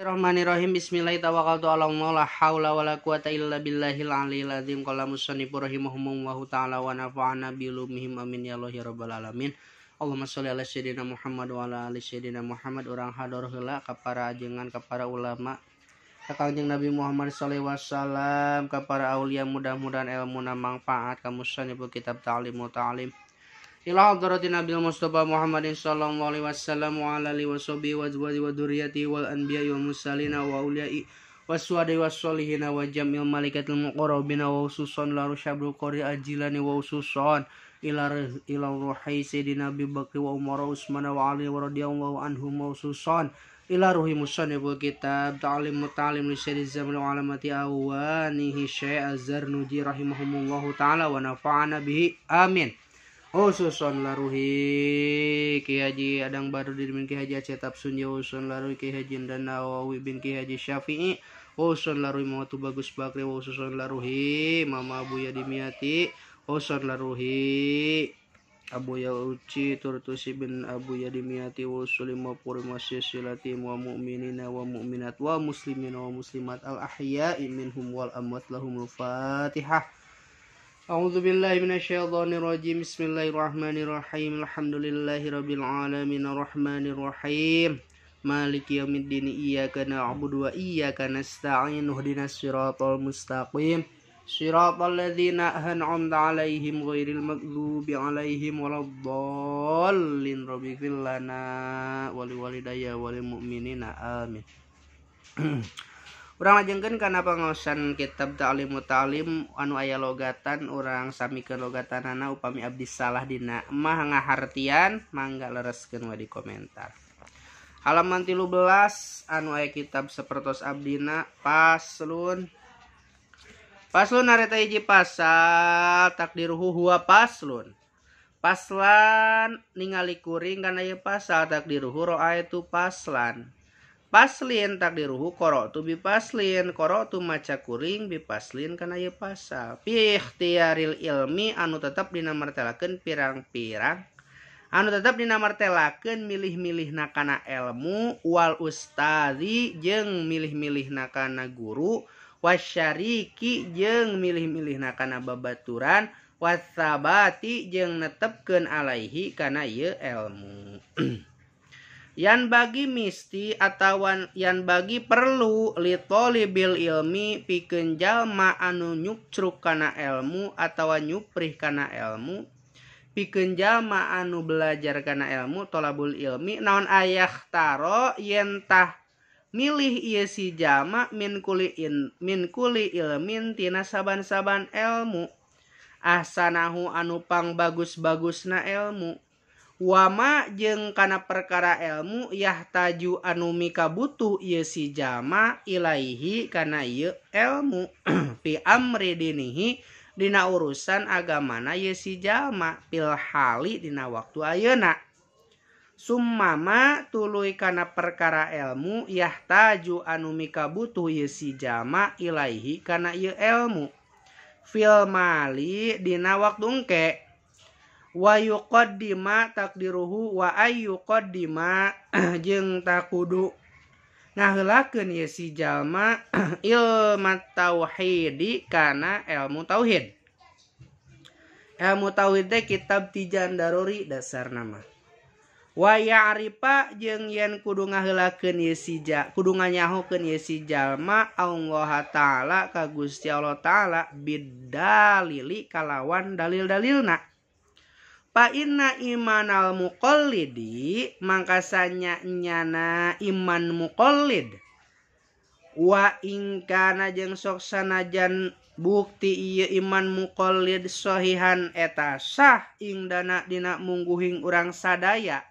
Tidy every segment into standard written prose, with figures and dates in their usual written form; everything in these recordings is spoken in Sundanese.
Bismillahirrahmanirrahim. Bismillahirrahmanirrahim. Tawakkaltu la haula wala quwata illa billahil aliyil azim. Qala musannifu rahimahumullahu ta'ala wa nafa'ana bi ulumihim amin ya Allah ya rabbal alamin. Allahumma sholli ala sayyidina Muhammad wa ala ali sayyidina Muhammad. Urang hadar heula ka para ajengan, ka para ulama, ka Kangjeng Nabi Muhammad sallallahu alaihi wasallam, ka para aulia, mudah-mudahan ilmuna manfaat. Ka musannifu kitab ta'lim wa ta'lim ila hadrati Nabil Mustafa Muhammadin sallallahu alaihi wasallam wa ala alihi washabihi wa azwaji wa dzurriyyati wal anbiya'i wal mursalina wa auliya'i waswadi wassolihina wa jamil malikatil muqarrabina wa ususon la rusyabul qori ajilani wa ususon ila ruhi sayyidina Abi Bakri wa Umar wa Utsman wa Ali wa radhiyallahu anhum wa ususon ila ruhi musanniful kitab ta'lim muta'allim li syarri zaman wa alamati awanihi syekh Az-Zarnuji rahimahumullahu ta'ala wa nafa'ana bihi amin. Ususon laruhi Ki Haji Adang Badruddin bin Ki Haji Aceh Tapsun usun laruhi Ki Haji dan Nawawi bin Ki Haji Syafi'i usun laruhi Muhammad Bagus Bakri usun laruhi Mama Abu Yadimiyati usun laruhi Abu Yauci Turtusi bin Abu Yadimiyati usul 50 masih silati wa mu'minina wa mu'minat wa muslimina wa muslimat al ahya'i minhum wal amwat lahumul fatihah. A'udzu billahi minasyaitonir rajim. Bismillahirrahmanirrahim. Alhamdulillahirabbil alamin arrahmanir rahim. Maliki yaumiddin. Iyyaka na'budu wa iyyaka nasta'in. Ihdinas siratal mustaqim. Siratal ladzina an'amta 'alaihim ghairil maghdubi 'alaihim waladdallin. Rabbighfir lana wa liwalidayya walil mu'minina. Amin. Urang lajengkeun kana pangaosan kitab Ta'lim Muta'allim anu aya logatan urang samikeun logatanana upami abdi salah dina mah ngahartian mangga lereskeun we di komentar. Halaman 13 anu aya kitab sapertos abdina paslun areta hiji pasal takdiruhu huwa paslun. Paslan ningali kuring kana ieu pasal takdiruhu ra'aitu paslan. Paslin takdiruhu qara'tu bi paslin, qara'tu maca kuring bi paslin kana ieu pasal. Fi ikhtiyaril ilmi anu tetep dina martelakeun pirang-pirang anu tetep dina martelakeun milih-milihna kana ilmu wal ustazi jeung milih-milihna kana guru wasyariki jeung milih-milihna kana babaturan wasabati jeung netepkeun alaihi kana ieu ilmu. Yan bagi misti atawa yan bagi perlu li tolibil ilmi pikeun jalma anu nyukruk kana ilmu atawa nyuprih kana ilmu pikeun jalma anu belajar kana ilmu tolabul ilmi naon ayah taro yen tah milih ieu si jalma min kuli ilmin tina saban-saban ilmu ahsanahu anu pang bagus-bagusna ilmu wama jeung kana perkara ilmu yahtaju anu mika butuh ieu si jalma ilaihi kana ieu ilmu fi amri dinihi dina urusan agamana ieu si jalma fil hali dina waktu ayeuna summama tuluy kana perkara ilmu yahtaju anu mika butuh ieu si jalma ilaihi kana ieu ilmu fil mali dina waktu engke wa yuqaddima takdiruhu wa ayyuqaddima jeung takudu ngaheulakeun ieu si jalma ilmu tauhidi kana ilmu tauhid. Ilmu tauhid teh kitab Tijan Daruri dasarna mah. Wa ya'rifa jeung yen kudu ngaheulakeun ieu si kudu nganyahokeun ieu si jalma Allah taala ka Gusti Allah taala bidalili kalawan dalil-dalilna. Pa inna imanal muqallidi mangkasanya nyana iman muqallid wa ingkana jeung sok sanajan bukti ieu iman muqallid sahihan eta sah ingdana dina mungguhing urang sadaya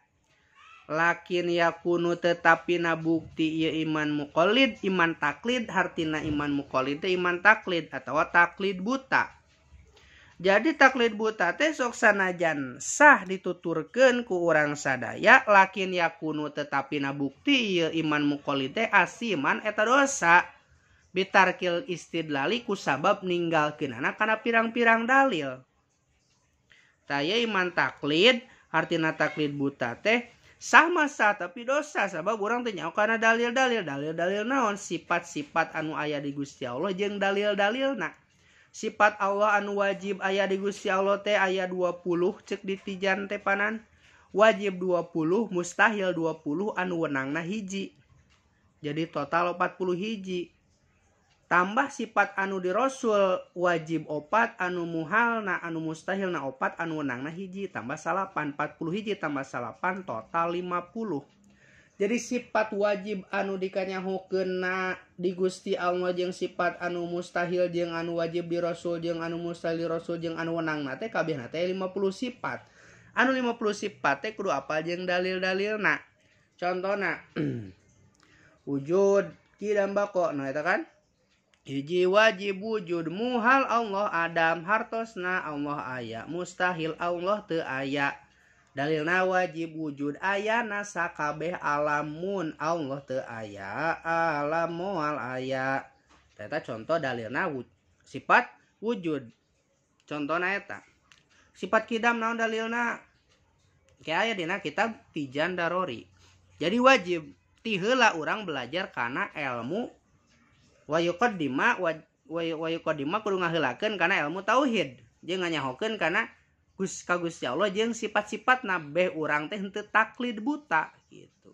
lakin yakunu tetapina bukti ieu iman muqallid iman taklid hartina iman muqallid teh iman taklid atawa taklid buta. Jadi taklid buta teh sok sanajan sah dituturkeun ku urang sadaya lakin yakunu tetapina bukti ieu iman muqallid teh asiman eta dosa bitarkil istidlali ku sabab ninggalkeunana kana pirang-pirang dalil. Taya iman taklid artina taklid buta teh sama sah tapi dosa sabab urang teh nyaho kana dalil-dalil naon sifat-sifat anu aya di Gusti Allah jeung dalil-dalilna. Sifat Allah anu wajib aya di Gusti Allah teh aya 20 cek di tijan teh panan. Wajib 20, mustahil 20, anu wenangna hiji. Jadi total 40 hiji. Tambah sifat anu di Rasul wajib 4, anu muhalna anu mustahilna 4, anu wenangna hiji tambah 8, 40 hiji tambah 8 total 50. Jadi sifat wajib anu dikanyahokeunna di Gusti Allah jeung sifat anu mustahil jeung anu wajib di Rasul jeung anu mustahil di Rasul jeung anu wenangna teh kabehna teh 50 sifat. Anu 50 sifat teh kudu apal jeung dalil-dalilna. Contona wujud kidam bako nah eta kan hiji wajib wujud muhal Allah Adam hartosna Allah aya mustahil Allah teu aya. Dalilna wajib wujud ayana sakabeh alamun Allah teu aya alam moal aya. Eta contoh dalilna sifat wujud. Contohna eta. Sifat kidam naon dalilna? Kayak aya dina kitab Tijan Darori. Jadi wajib ti heula urang belajar kana ilmu wa yuqaddima kudu ngaheulakeun kana ilmu tauhid jeung nganyahokeun kana ka Gusti Allah jeung sifat-sifatna beh urang teh henteu taklid buta gitu.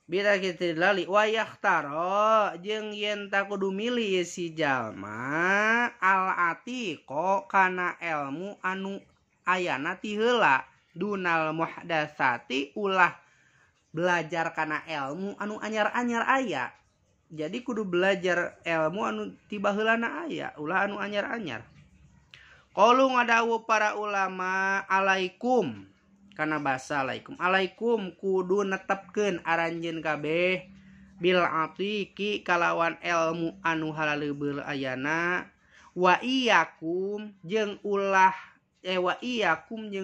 Bila kitu lali wa yakhtaro jeung yen ta kudu milih si jalma al atiqo kana ilmu anu ayana ti heula dunal muhdatsati ulah belajar kana ilmu anu anyar-anyar aya. Jadi kudu belajar ilmu anu tiba heulana aya ulah anu anyar-anyar. Qalu ngadawu para ulama alaikum kana basa alaikum kudu netepkeun aranjeun kabeh bil atiqi kalawan ilmu anu halaleubeul ayana wa iyyakum jeung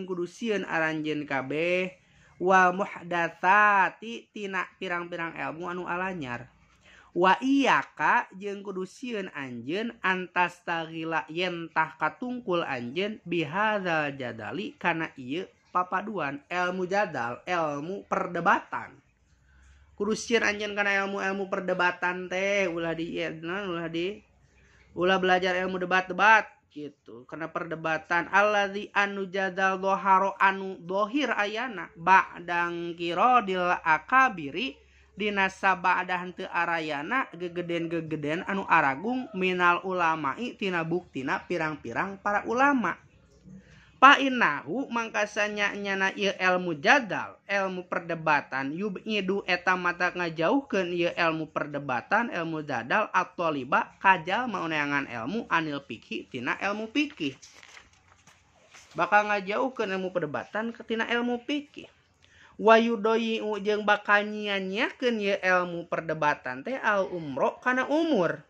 kudu sieun aranjeun kabeh wa muhdatsati tina pirang-pirang ilmu anu alanyar. Wa iyyaka jeung kudu sieun anjeun antas tagila yen tah katungkul anjeun bihadzal jadali kana ieu papaduan ilmu jadal ilmu perdebatan. Kudu sieun anjeun kana ilmu perdebatan teh ulah belajar ilmu debat-debat gitu kana perdebatan alladzi anu jadal dhaharo anu dohir ayana ba'dang kirodil akabiri dina sabada henteu arayana gegeden anu aragung minal ulama'i tina buktina pirang-pirang para ulama. Pa innahu mangkasanya nyana ieu ilmu jadal ilmu perdebatan yubidu eta mata ngajauhkeun ieu ilmu perdebatan ilmu jadal at-thaliba kajal maoneangan ilmu anil fikih tina ilmu fikih. Bakal ngajauhkeun ilmu perdebatan tina ilmu fikih. Wa yudoyi'u jeung bakal nyianyakeun ieu ilmu perdebatan teh al umro kana umur.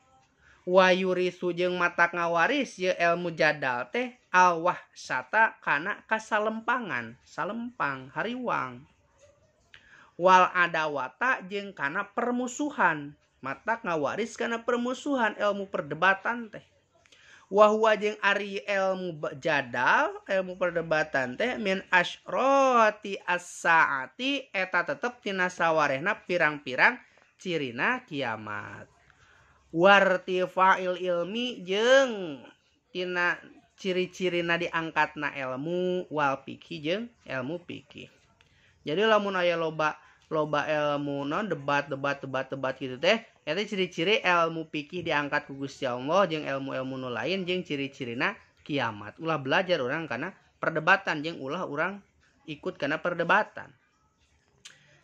Wa yurisu jeung mata ngawaris ieu ilmu jadal teh al wahsata kana kasalempangan salempang hariwang. Wal adawata jeung kana permusuhan mata ngawaris kana permusuhan ilmu perdebatan teh. Wa huwa jeung ari ilmu jadal ilmu perdebatan teh min asyrati as-saati eta tetep tina sawarehna pirang-pirang cirina kiamat. Wartifa'il ilmi jeung tina ciri-cirina diangkatna ilmu wal fikih jeung ilmu fikih. Jadi lamun aya loba ilmu non debat gitu teh eta ciri-ciri ilmu fikih diangkat ku Gusti Allah jeung ilmu-ilmu nu lain jeung ciri-cirina kiamat. Ulah belajar urang kana perdebatan jeung ulah urang ikut kana perdebatan.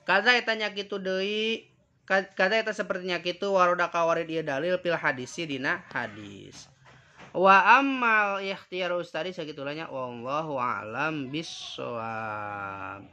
Kaza eta nya kitu deui kaza eta sapertinya kitu waroda kawarid ieu dalil fil hadisi dina hadis. Wa ammal ikhtiyaru ustadi sakitulanya wallahu a'lam bissawab.